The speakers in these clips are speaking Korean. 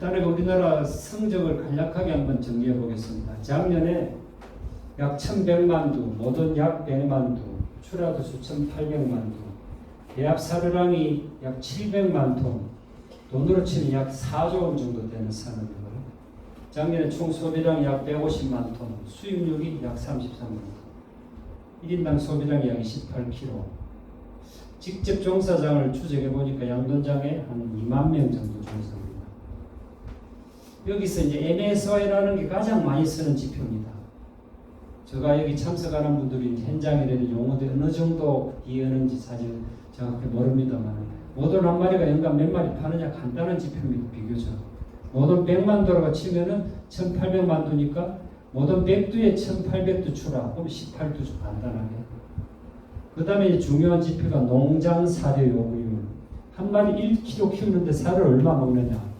간단하게 우리나라 성적을 간략하게 한번 정리해 보겠습니다. 작년에 약 1100만 두, 모든 약 100만 두, 출하두수 1800만 두, 대합 사료량이 약 700만 톤, 돈으로 치면 약 4조 원 정도 되는 산업이고요. 작년에 총 소비량이 약 150만 톤, 수입률이 약 33만 톤, 1인당 소비량이 약 28kg. 직접 종사장을 추적해 보니까 양돈장에 한 2만 명 정도 종사합니다. 여기서 이제 MSY라는 게 가장 많이 쓰는 지표입니다. 제가 여기 참석하는 분들이 현장이라든 용어들이 어느 정도 이해하는지 사실 정확히 모릅니다만 모돈 한 마리가 연간 몇 마리 파느냐 간단한 지표입니다. 비교적 모돈 100만 도라고 치면은 1800만 도니까 모돈 100두에 1800두 출하 그럼 18두 간단하게. 그 다음에 중요한 지표가 농장 사료 요구율. 한 마리 1kg 키우는데 사료를 얼마 먹느냐.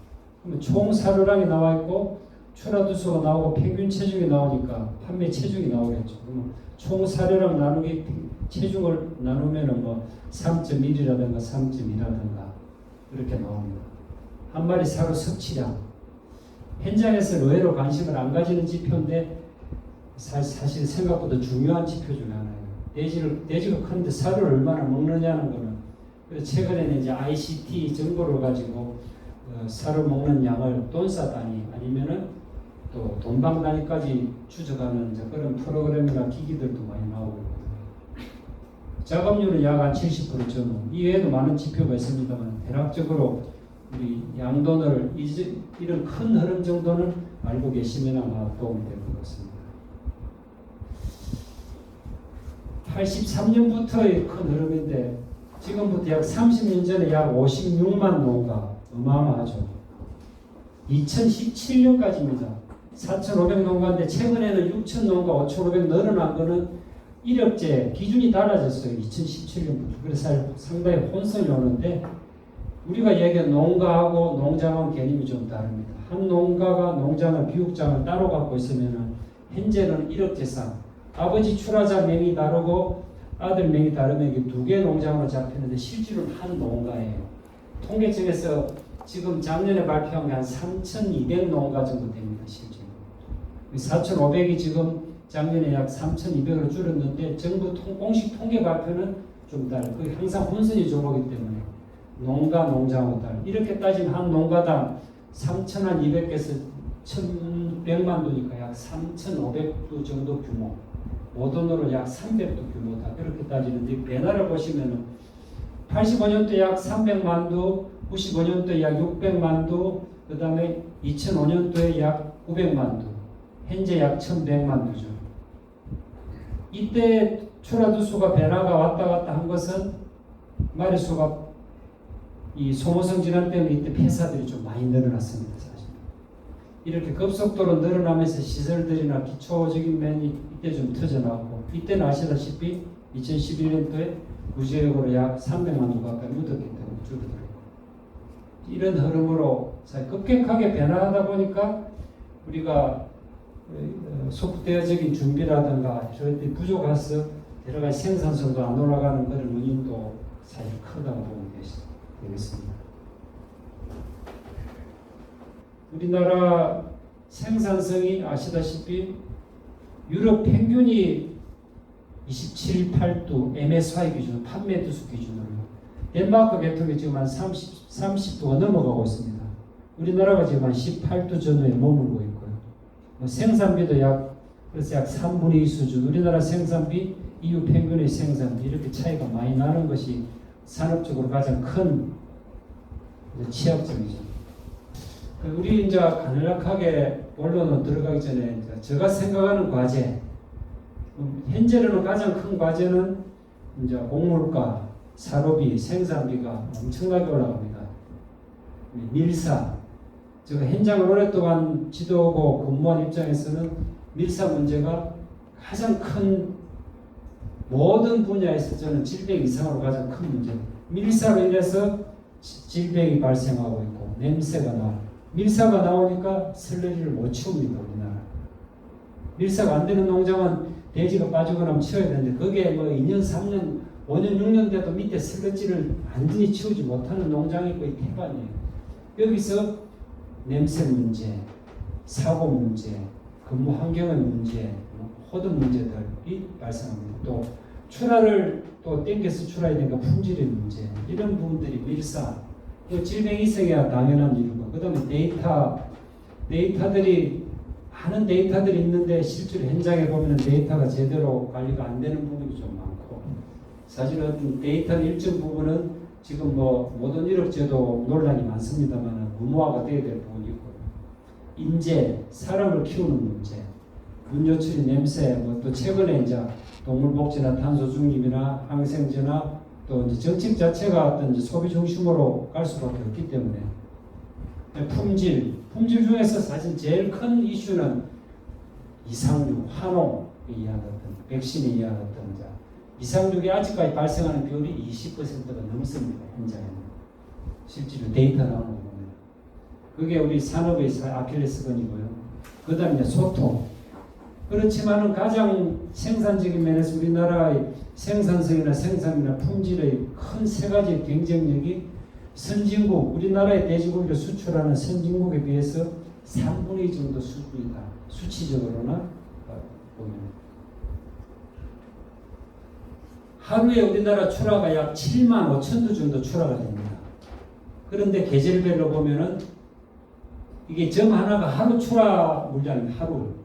그러면 총 사료량이 나와 있고 출하두수가 나오고 평균 체중이 나오니까 판매 체중이 나오겠죠. 그러면 총 사료량 나누기 체중을 나누면은 뭐 3.1이라든가 3.2라든가 이렇게 나옵니다. 한 마리 사료 섭취량. 현장에서 의외로 관심을 안 가지는 지표인데 사실 생각보다 중요한 지표 중에 하나예요. 돼지가 크는데 사료를 얼마나 먹느냐는 거는 그래서 최근에는 이제 ICT 정보를 가지고 사료 먹는 양을 돈사 단위 아니면은 또 돈방 단위까지 추적하는 이제 그런 프로그램이나 기기들도 많이 나오고 있거든요. 작업률은 약 한 70% 전후. 이외에도 많은 지표가 있습니다만 대략적으로 우리 양돈을 이런 큰 흐름 정도는 알고 계시면 아마 도움이 될 것 같습니다. 83년부터의 큰 흐름인데 지금부터 약 30년 전에 약 56만 농가 어마어마하죠. 2017년까지입니다. 4,500 농가인데 최근에는 6,000 농가 5,500 늘어난 거는 1억제 기준이 달라졌어요. 2017년부터. 그래서 상당히 혼선이 오는데 우리가 얘기한 농가하고 농장하고 개념이 좀 다릅니다. 한 농가가 농장을 비육장을 따로 갖고 있으면 현재는 1억제상 아버지 출하자 명이 다르고 아들 명이 다르면 이게 두 개 농장으로 잡히는데 실제로는 한 농가예요. 통계청에서 지금 작년에 발표한 게 한 3,200 농가 정도 됩니다. 실제로. 4,500이 지금 작년에 약 3,200으로 줄었는데 정부 공식 통계 발표는 좀 달라요. 그게 항상 혼선이 좀 오기 때문에 농가, 농장하고 달라요. 이렇게 따지면 한 농가당 3,200에서 1,100만 두니까 약 3,500두 정도 규모. 모돈으로 약 300두 규모다. 그렇게 따지는데 변화를 보시면은 85년도 약 300만 두, 95년도에 약 600만 두, 그 다음에 2005년도에 약 900만 두, 현재 약 1100만 두죠. 이때 출하두수가 변화가 왔다 갔다 한 것은 마리수가 이 소모성 질환 때문에 이때 폐사들이 좀 많이 늘어났습니다. 사실. 이렇게 급속도로 늘어나면서 시설들이나 기초적인 면이 이때 좀 터져나왔고 이때는 아시다시피 2011년도에 구제역으로 약 300만 두 가까이 묻었기 때문에 줄어들었고 이런 흐름으로 급격하게 변화하다 보니까 우리가 속대적인 준비라든가 이런 데 부족해서 여러 가지 생산성도 안 올라가는 그런 원인도 사실 크다고 보면 되겠습니다. 우리나라 생산성이 아시다시피 유럽 평균이 27, 8두 MSY 기준, 판매 두수 기준으로 덴마크 계통이 지금 한 30두가 넘어가고 있습니다. 우리나라가 지금 한 18두 전후에 머물고 있고요. 생산비도 그래서 약 3분의 2 수준, 우리나라 생산비, EU 평균의 생산비 이렇게 차이가 많이 나는 것이 산업적으로 가장 큰 취약점이죠. 우리 이제 간략하게 본론으로 들어가기 전에 제가 생각하는 과제, 현재로는 가장 큰 과제는 이제 곡물가, 사료비, 생산비가 엄청나게 올라갑니다. 밀사, 제가 현장을 오랫동안 지도하고 근무한 입장에서는 밀사 문제가 가장 큰 모든 분야에서 저는 질병 이상으로 가장 큰 문제입니다. 밀사로 인해서 질병이 발생하고 있고 냄새가 나고 밀사가 나오니까 슬러리를 못 치웁니다. 우리나라. 밀사가 안 되는 농장은 돼지가 빠지고 나면 치워야 되는데 그게 뭐 2년, 3년, 5년, 6년 돼도 밑에 슬러지를 완전히 치우지 못하는 농장이 거의 태반이에요. 여기서 냄새 문제, 사고 문제, 근무 환경의 문제, 호흡 문제들이 발생합니다. 또 출하를 또 땡겨서 출하해야 되니까 품질의 문제, 이런 부분들이 밀사. 질병이 있어야 당연한 일이고, 그 다음에 데이터들이 많은 데이터들이 있는데 실제로 현장에 보면 데이터가 제대로 관리가 안 되는 부분이 좀 많고, 사실은 데이터는 일정 부분은 지금 뭐 모든 이력제도 논란이 많습니다만 무모화가 돼야 될 부분이 있고요. 인재, 사람을 키우는 문제, 군 요철이 냄새, 뭐 또 최근에 이제 동물복지나 탄소 중립이나 항생제나 또 이제 정책 자체가 어떤 이제 소비 중심으로 갈 수밖에 없기 때문에 품질 중에서 사실 제일 큰 이슈는 이상육, 환홍 이야기했던 백신이 이야기했던 이상육이 아직까지 발생하는 비율이 20%가 넘습니다. 현장에는 실제로 데이터 나오는 거 보면 그게 우리 산업의 아킬레스건이고요. 그 다음에 소통. 그렇지만은 가장 생산적인 면에서 우리나라의 생산성이나 생산이나 품질의 큰 세 가지 경쟁력이 선진국, 우리나라의 돼지고기를 수출하는 선진국에 비해서 3분의 2 정도 수준이다. 수치적으로나 보면. 하루에 우리나라 출하가 약 7만 5천 도 정도 출하가 됩니다. 그런데 계절별로 보면은 이게 점 하나가 하루 출하 물량입니다. 하루.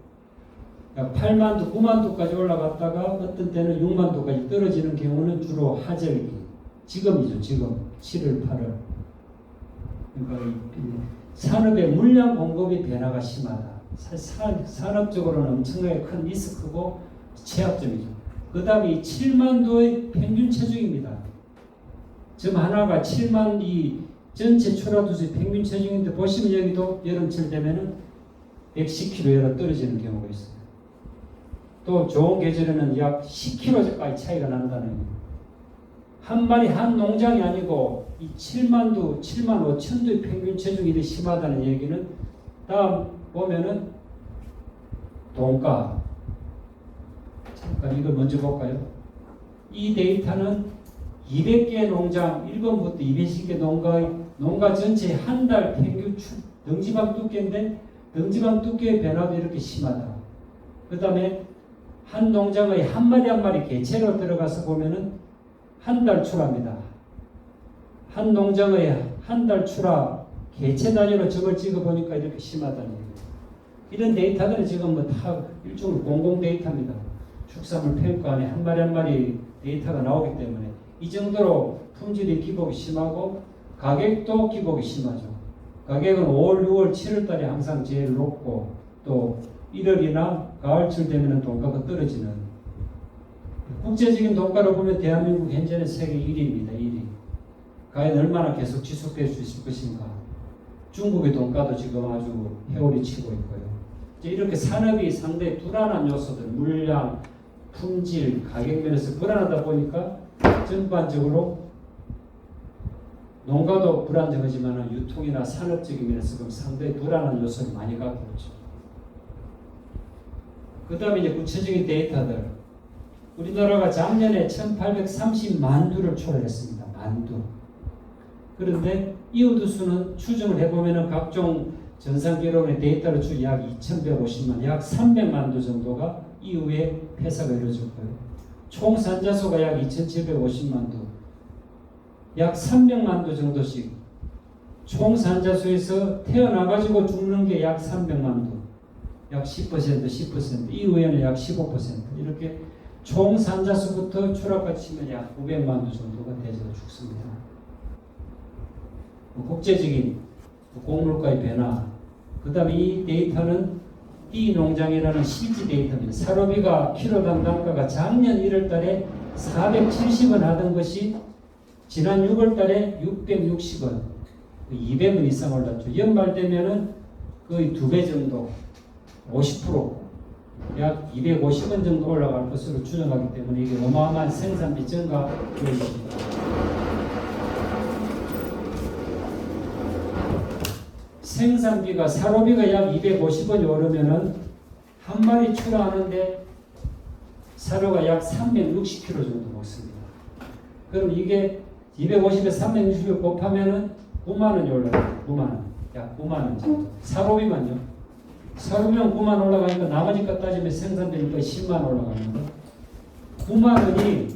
8만 도, 9만 도까지 올라갔다가 어떤 때는 6만 도까지 떨어지는 경우는 주로 하절기. 지금이죠. 지금 7월, 8월. 그러니까 산업의 물량 공급이 변화가 심하다. 산업적으로는 엄청나게 큰 리스크고 제약점이죠. 그 다음에 이 7만 도의 평균 체중입니다. 점 하나가 7만 이 전체 출하도수의 평균 체중인데 보시면 여기도 여름철 되면은 110kg로 떨어지는 경우가 있어요. 또 좋은 계절에는 약 10kg까지 차이가 난다는 거예요. 한 마리 한 농장이 아니고 이 7만 도, 7만 5천 도의 평균 체중이 이렇게 심하다는 얘기는 다음 보면은 돈가. 잠깐 이걸 먼저 볼까요? 이 데이터는 200개 농장, 1번부터 220개 농가 전체 한 달 평균 능지방 두께인데 능지방 두께의 변화도 이렇게 심하다. 그 다음에 한 농장의 한 마리 한 마리 개체로 들어가서 보면은 한 달 출하입니다. 한 농장의 한 달 출하 개체 단위로 저걸 찍어 보니까 이렇게 심하다는 얘기예요. 이런 데이터들은 지금 뭐 다 일종의 공공 데이터입니다. 축산물 평가안에 한 마리 한 마리 데이터가 나오기 때문에 이 정도로 품질이 기복이 심하고 가격도 기복이 심하죠. 가격은 5월, 6월, 7월 달에 항상 제일 높고 또 1월이나 가을철 되면 돈가가 떨어지는 국제적인 돈가로 보면 대한민국 현재는 세계 1위입니다. 1위. 과연 얼마나 계속 지속될 수 있을 것인가. 중국의 돈가도 지금 아주 회오리 치고 있고요. 이렇게 산업이 상당히 불안한 요소들, 물량, 품질, 가격 면에서 불안하다 보니까 전반적으로 농가도 불안정하지만 유통이나 산업적인 면에서 그럼 상당히 불안한 요소를 많이 갖고 있죠. 그 다음에 이제 구체적인 데이터들. 우리나라가 작년에 1830만 두를 출하했습니다. 만두. 그런데 이웃 수는 추정을 해보면 각종 전산기록의 데이터를 약 2150만, 약 300만 두 정도가 이후에 폐사가 이루어졌고요. 총 산자수가 약 2750만 두, 약 300만 두 정도씩 총 산자수에서 태어나가지고 죽는 게 약 300만 두, 약 10%, 이후에는 약 15%, 이렇게 총 산자수부터 추락까지 치면 약 900만 두 정도가 돼서 죽습니다. 국제적인 곡물가의 변화, 그 다음에 이 데이터는 이 농장이라는 실지 데이터입니다. 사료비가 키로당 단가가 작년 1월 달에 470원 하던 것이 지난 6월 달에 660원, 200원 이상 올랐죠. 연말 되면은 거의 2배 정도, 50%, 약 250원 정도 올라갈 것으로 추정하기 때문에 이게 어마어마한 생산비 증가 요인입니다. 생산비가 사료비가 약 250원이 오르면은 한 마리 출하하는데 사료가 약 360kg 정도 먹습니다. 그럼 이게 250에 360을 곱하면은 9만 원이 올라가요. 9만 원. 약 9만 원 정도. 사료비만요. 사료비만 9만 원 올라가니까 나머지 것 따지면 생산되니까 10만 원 올라가는 거. 9만 원이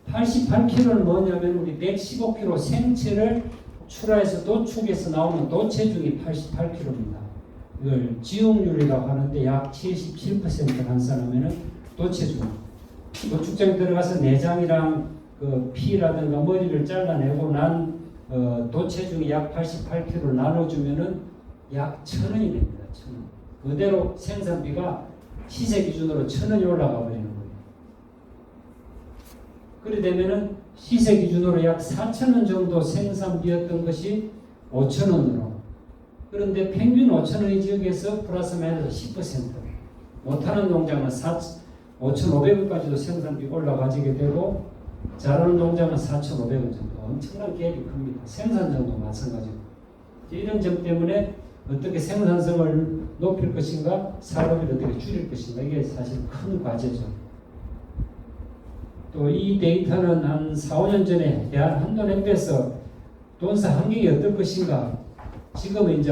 88kg는 뭐냐면 우리 115kg 생체를 출하해서 도축해서 나오는 도체중이 88kg입니다. 이걸 지용률이라고 하는데 약 77% 환산하면은 도체중. 도축장에 들어가서 내장이랑 그 피라든가 머리를 잘라내고 난 도체중이 약 88kg 나눠주면은 약 1,000원이 됩니다. 1,000원. 그대로 생산비가 시세 기준으로 1,000원이 올라가 버리는 거예요. 그래 되면은 시세 기준으로 약 4,000원 정도 생산비였던 것이 5,000원으로. 그런데 평균 5,000원의 지역에서 플러스 마이너스 10%. 못하는 농장은 5,500원까지도 생산비 올라가지게 되고 잘하는 농장은 4,500원 정도. 엄청난 갭이 큽니다. 생산량도 마찬가지고. 이런 점 때문에 어떻게 생산성을 높일 것인가, 사료비를 어떻게 줄일 것인가, 이게 사실 큰 과제죠. 또 이 데이터는 한 4, 5년 전에 대한 한돈협회에서 돈사 환경이 어떨 것인가, 지금은 이제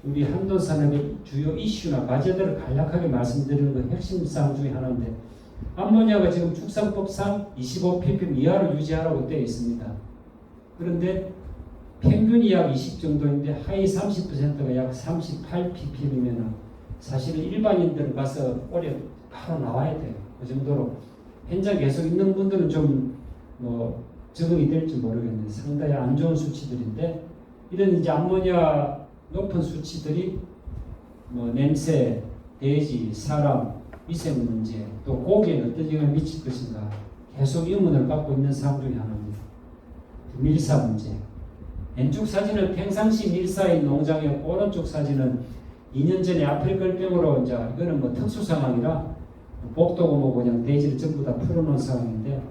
우리 한돈산업의 주요 이슈나 과제들을 간략하게 말씀드리는 건 핵심 사항 중에 하나인데, 암모니아가 지금 축산법상 25ppm 이하로 유지하라고 되어 있습니다. 그런데 평균이 약 20 정도인데 하위 30%가 약 38ppm이면 사실은 일반인들 가서 올해 바로 나와야 돼요. 그 정도로 현장 계속 있는 분들은 좀 뭐 적응이 될지 모르겠는데 상당히 안 좋은 수치들인데, 이런 이제 암모니아 높은 수치들이 뭐 냄새, 돼지, 사람, 위생 문제, 또 고기에는 어떤 영향을 미칠 것인가 계속 의문을 갖고 있는 상황 중에 하나입니다. 밀사 문제. 왼쪽 사진은 평상시 밀사인 농장이었고, 오른쪽 사진은 2년 전에 아프리카병으로 이제 이거는 뭐 특수 상황이라 복도고 뭐 그냥 돼지를 전부 다 풀어놓은 상황인데,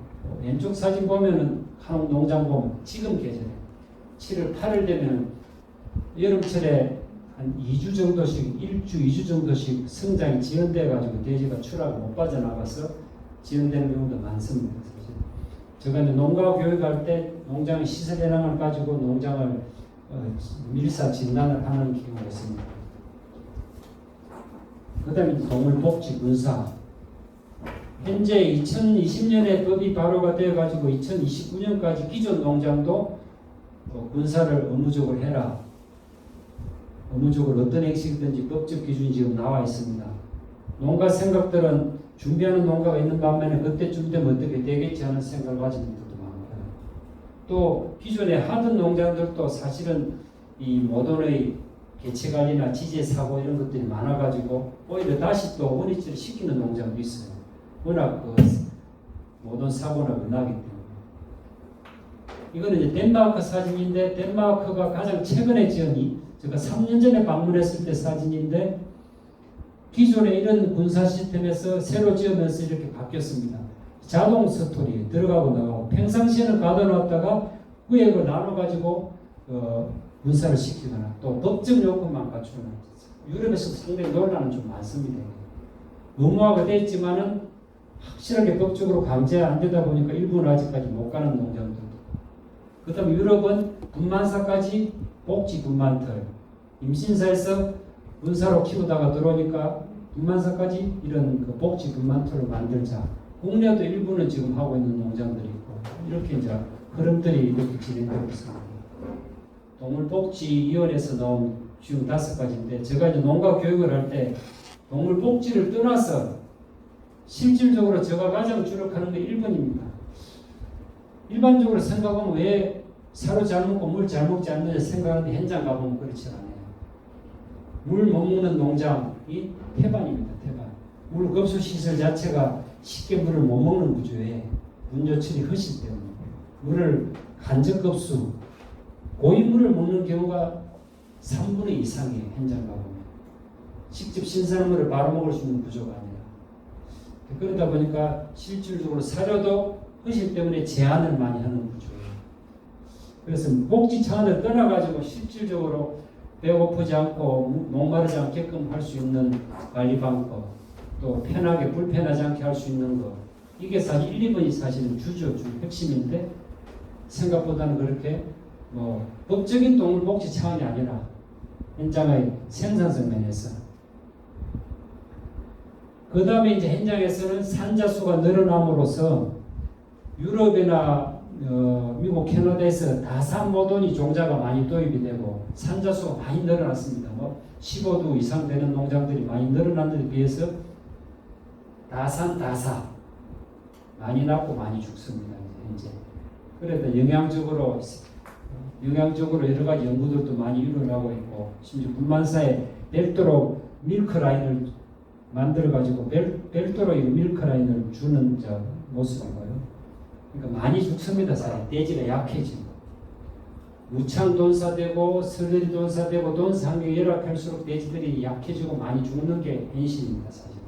왼쪽 사진 보면은 한국 농장 보면 지금 계절에 7월 8월 되면 여름철에 한 2주 정도씩 1주 2주 정도씩 성장이 지연돼 가지고 돼지가 출하고 못 빠져나가서 지연되는 경우도 많습니다. 사실 제가 이제 농가 교육할 때 농장 시설 현황을 가지고 농장을 밀사 진단을 하는 경우가 있습니다. 그다음에 동물복지 군사. 현재 2020년에 법이 발효가 되어 가지고 2029년까지 기존 농장도 군사를 의무적으로 해라. 의무적으로 어떤 행식이든지 법적 기준이 지금 나와 있습니다. 농가 생각들은 준비하는 농가가 있는 반면에 그때쯤 되면 어떻게 되겠지 하는 생각을 가진 분들도 많고요. 또 기존에 하던 농장들도 사실은 이 모던의 개체관리나 지재 사고 이런 것들이 많아가지고 오히려 다시 또 원위치를 시키는 농장도 있어요. 워낙 그 모든 사고나 워낙이기 때문에. 이거는 이제 덴마크 사진인데, 덴마크가 가장 최근에 지은 제가 3년 전에 방문했을 때 사진인데, 기존에 이런 군사 시스템에서 새로 지으면서 이렇게 바뀌었습니다. 자동 스토리 들어가고 나가고, 평상시에는 가둬놨다가 구역을 나눠가지고 군사를 시키거나 또 법적 요건만 갖추거나. 유럽에서 상당히 논란은 좀 많습니다. 의무화가 되어 있지만은 확실하게 법적으로 강제 안 되다 보니까 일부는 아직까지 못 가는 농장들도. 그 다음에 유럽은 분만사까지 복지 분만털. 임신사에서 문사로 키우다가 들어오니까 분만사까지 이런 그 복지 분만털을 만들자. 국내도 일부는 지금 하고 있는 농장들이 있고, 이렇게 이제 흐름들이 이렇게 진행되고 있습니다. 동물복지위원회에서 나온 주요 5가지인데, 제가 이제 농가 교육을 할 때 동물복지를 떠나서 실질적으로 제가 가장 주력하는 게 1번입니다. 일반적으로 생각하면 왜 사료 잘 먹고 물 잘 먹지 않느냐 생각하는데 현장 가보면 그렇지 않아요. 물 못 먹는 농장이 태반입니다. 태반. 물 급수 시설 자체가 쉽게 물을 못 먹는 구조에 분조철이 허실 때문에 물을 간접 급수, 고인물을 먹는 경우가 3분의 이상이에요. 현장 가보면. 직접 신선물을 바로 먹을 수 있는 구조가 아니라. 그러다 보니까 실질적으로 사료도 허실 때문에 제한을 많이 하는 구조예요. 그래서 복지 차원을 떠나가지고 실질적으로 배고프지 않고 목마르지 않게끔 할 수 있는 관리 방법, 또 편하게 불편하지 않게 할 수 있는 것, 이게 사실 1, 2번이 사실은 주죠. 핵심인데 생각보다는 그렇게 뭐 법적인 동물복지 차원이 아니라 현장의 생산성 면에서. 그 다음에 이제 현장에서는 산자 수가 늘어남으로써 유럽이나 미국, 캐나다에서 다산 모돈이 종자가 많이 도입이 되고 산자 수가 많이 늘어났습니다. 뭐 15도 이상 되는 농장들이 많이 늘어난 데 비해서 다산, 다사 많이 낳고 많이 죽습니다. 이제 그래도 영양적으로 여러 가지 연구들도 많이 일어나고 있고 심지어 불만사에 별도로 밀크라인을 만들어 가지고 별도로 이 밀크라인을 주는 모습이고요. 그러니까 많이 죽습니다. 사실 돼지가 약해지고 무창 돈사되고 설들이 돈사되고 돈사 환경이 열악할수록 돼지들이 약해지고 많이 죽는 게 현실입니다. 사실.